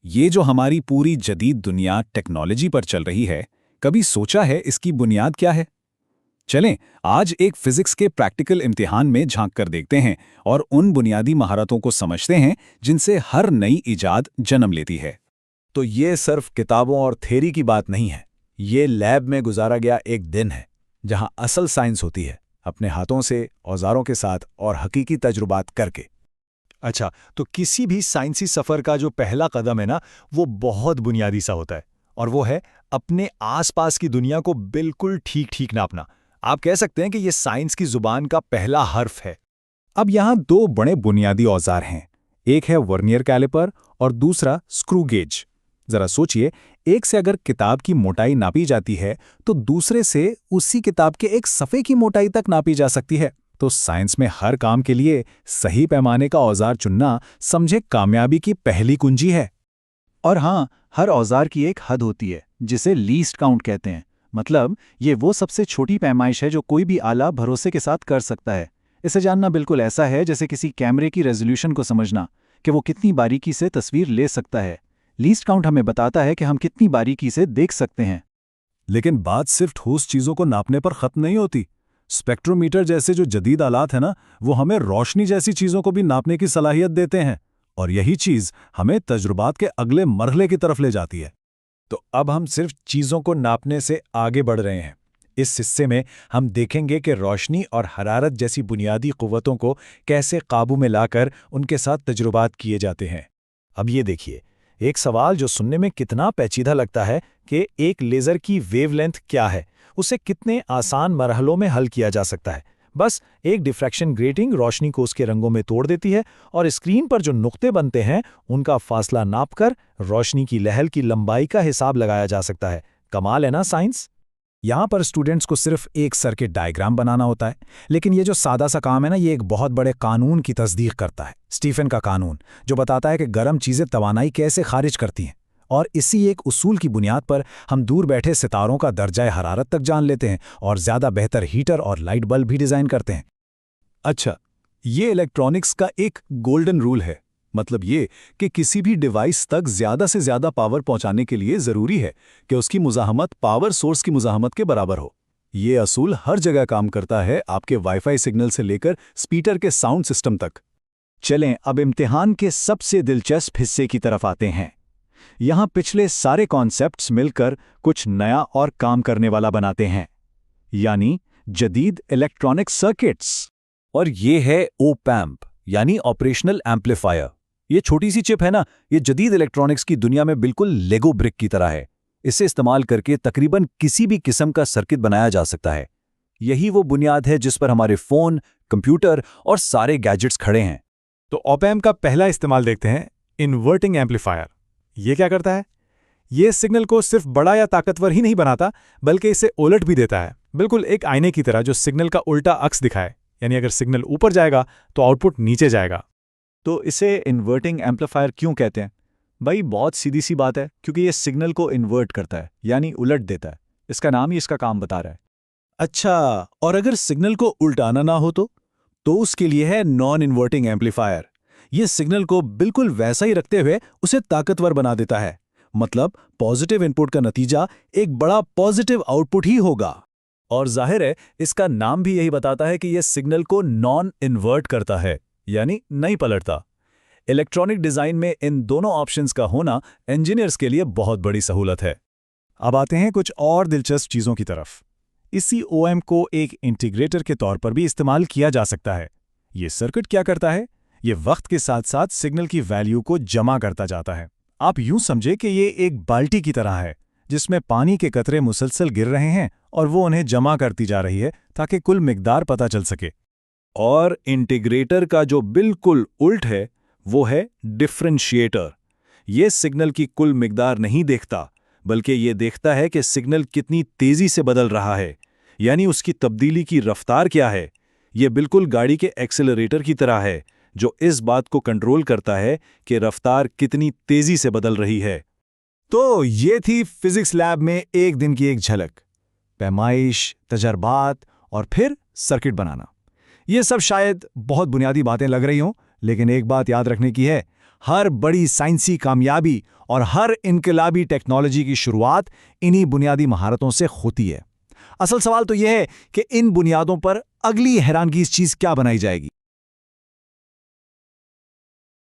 ये जो हमारी पूरी जदीद दुनिया टेक्नोलॉजी पर चल रही है, कभी सोचा है इसकी बुनियाद क्या है? चलें, आज एक फिजिक्स के प्रैक्टिकल इम्तिहान में झांक कर देखते हैं और उन बुनियादी महारतों को समझते हैं जिनसे हर नई इजाद जन्म लेती है। तो ये सिर्फ किताबों और थ्योरी की बात नहीं है। ये लैब में गुजारा गया एक दिन है, जहां असल साइंस होती है, अपने हाथों से, औजारों के साथ और हकीकी तजुर्बात करके। अच्छा, तो किसी भी साइंसी सफ़र का जो पहला कदम है ना, वो बहुत बुनियादी सा होता है। और वो है अपने आसपास की दुनिया को बिल्कुल ठीक ठीक नापना। आप कह सकते हैं कि ये साइंस की ज़ुबान का पहला हर्फ है। अब यहाँ दो बड़े बुनियादी औजार हैं, एक है वर्नियर कैलिपर और दूसरा स्क्रू गेज। जरा सोचिए, एक से अगर किताब की मोटाई नापी जाती है तो दूसरे से उसी किताब के एक सफ़े की मोटाई तक नापी जा सकती है। तो साइंस में हर काम के लिए सही पैमाने का औजार चुनना समझे कामयाबी की पहली कुंजी है। और हाँ, हर औजार की एक हद होती है जिसे लीस्ट काउंट कहते हैं। मतलब ये वो सबसे छोटी पैमाइश है जो कोई भी आला भरोसे के साथ कर सकता है। इसे जानना बिल्कुल ऐसा है जैसे किसी कैमरे की रेजोल्यूशन को समझना कि वो कितनी बारीकी से तस्वीर ले सकता है। लीस्ट काउंट हमें बताता है कि हम कितनी बारीकी से देख सकते हैं। लेकिन बात सिर्फ ठोस चीजों को नापने पर खत्म नहीं होती। स्पेक्ट्रोमीटर जैसे जो जदीद आलात है ना, वो हमें रोशनी जैसी चीजों को भी नापने की सलाहियत देते हैं। और यही चीज हमें तजुर्बात के अगले मरहले की तरफ ले जाती है। तो अब हम सिर्फ चीज़ों को नापने से आगे बढ़ रहे हैं। इस हिस्से में हम देखेंगे कि रोशनी और हरारत जैसी बुनियादी क़ुव्वतों को कैसे काबू में लाकर उनके साथ तजुर्बात किए जाते हैं। अब ये देखिए, एक सवाल जो सुनने में कितना पेचीदा लगता है कि एक लेज़र की वेवलेंथ क्या है, उसे कितने आसान मरहलों में हल किया जा सकता है। बस एक डिफ्रैक्शन ग्रेटिंग रोशनी को उसके रंगों में तोड़ देती है और स्क्रीन पर जो नुक्ते बनते हैं उनका फासला नापकर रोशनी की लहर की लंबाई का हिसाब लगाया जा सकता है। कमाल है ना साइंस। यहाँ पर स्टूडेंट्स को सिर्फ एक सर्किट डायग्राम बनाना होता है, लेकिन ये जो सादा सा काम है ना, ये एक बहुत बड़े कानून की तस्दीक करता है, स्टीफन का कानून, जो बताता है कि गर्म चीज़ें तवानाई कैसे खारिज करती हैं। और इसी एक उसूल की बुनियाद पर हम दूर बैठे सितारों का दर्जा हरारत तक जान लेते हैं और ज़्यादा बेहतर हीटर और लाइट बल्ब भी डिज़ाइन करते हैं। अच्छा, ये इलेक्ट्रॉनिक्स का एक गोल्डन रूल है। मतलब ये कि किसी भी डिवाइस तक ज़्यादा से ज़्यादा पावर पहुंचाने के लिए ज़रूरी है कि उसकी मुज़ाहमत पावर सोर्स की मुज़ाहमत के बराबर हो। ये असूल हर जगह काम करता है, आपके वाईफाई सिग्नल से लेकर स्पीकर के साउंड सिस्टम तक। चलें अब इम्तिहान के सबसे दिलचस्प हिस्से की तरफ आते हैं। यहाँ पिछले सारे कॉन्सेप्ट्स मिलकर कुछ नया और काम करने वाला बनाते हैं, यानी जदीद इलेक्ट्रॉनिक सर्किट्स। और ये है ओपैम्प, यानी ऑपरेशनल एम्पलीफायर। ये छोटी सी चिप है ना, ये जदीद इलेक्ट्रॉनिक्स की दुनिया में बिल्कुल लेगो ब्रिक की तरह है। इसे इस्तेमाल करके तकरीबन किसी भी किस्म का सर्किट बनाया जा सकता है। यही वो बुनियाद है जिस पर हमारे फ़ोन, कंप्यूटर और सारे गैजेट्स खड़े हैं। तो ऑपैम्प का पहला इस्तेमाल देखते हैं, इन्वर्टिंग एम्पलीफायर। ये क्या करता है? ये सिग्नल को सिर्फ बड़ा या ताकतवर ही नहीं बनाता, बल्कि इसे उलट भी देता है, बिल्कुल एक आईने की तरह जो सिग्नल का उल्टा अक्स दिखाए। यानी अगर सिग्नल ऊपर जाएगा तो आउटपुट नीचे जाएगा। तो इसे इन्वर्टिंग एम्पलीफायर क्यों कहते हैं? भाई बहुत सीधी सी बात है, क्योंकि ये सिग्नल को इन्वर्ट करता है, यानी उलट देता है। इसका नाम ही इसका काम बता रहा है। अच्छा, और अगर सिग्नल को उल्टाना ना हो तो उसके लिए है नॉन इन्वर्टिंग एम्पलीफायर। ये सिग्नल को बिल्कुल वैसा ही रखते हुए उसे ताकतवर बना देता है। मतलब पॉजिटिव इनपुट का नतीजा एक बड़ा पॉजिटिव आउटपुट ही होगा। और जाहिर है, इसका नाम भी यही बताता है कि यह सिग्नल को नॉन इन्वर्ट करता है, यानी नहीं पलटता। इलेक्ट्रॉनिक डिज़ाइन में इन दोनों ऑप्शंस का होना इंजीनियर्स के लिए बहुत बड़ी सहूलत है। अब आते हैं कुछ और दिलचस्प चीज़ों की तरफ। इसी ओएम को एक इंटीग्रेटर के तौर पर भी इस्तेमाल किया जा सकता है। ये सर्किट क्या करता है? ये वक्त के साथ साथ सिग्नल की वैल्यू को जमा करता जाता है। आप यूं समझे कि ये एक बाल्टी की तरह है जिसमें पानी के कतरे मुसलसल गिर रहे हैं और वो उन्हें जमा करती जा रही है ताकि कुल मिकदार पता चल सके। और इंटीग्रेटर का जो बिल्कुल उल्ट है वो है डिफरेंशिएटर। ये सिग्नल की कुल मिकदार नहीं देखता, बल्कि ये देखता है कि सिग्नल कितनी तेजी से बदल रहा है, यानी उसकी तब्दीली की रफ्तार क्या है। ये बिल्कुल गाड़ी के एक्सेलरेटर की तरह है जो इस बात को कंट्रोल करता है कि रफ्तार कितनी तेजी से बदल रही है। तो ये थी फिजिक्स लैब में एक दिन की एक झलक। पैमाइश, तजर्बात और फिर सर्किट बनाना। ये सब शायद बहुत बुनियादी बातें लग रही हों, लेकिन एक बात याद रखने की है, हर बड़ी साइंसी कामयाबी और हर इनकलाबी टेक्नोलॉजी की शुरुआत इन्हीं बुनियादी महारतों से होती है। असल सवाल तो यह है कि इन बुनियादों पर अगली हैरानगेज चीज क्या बनाई जाएगी।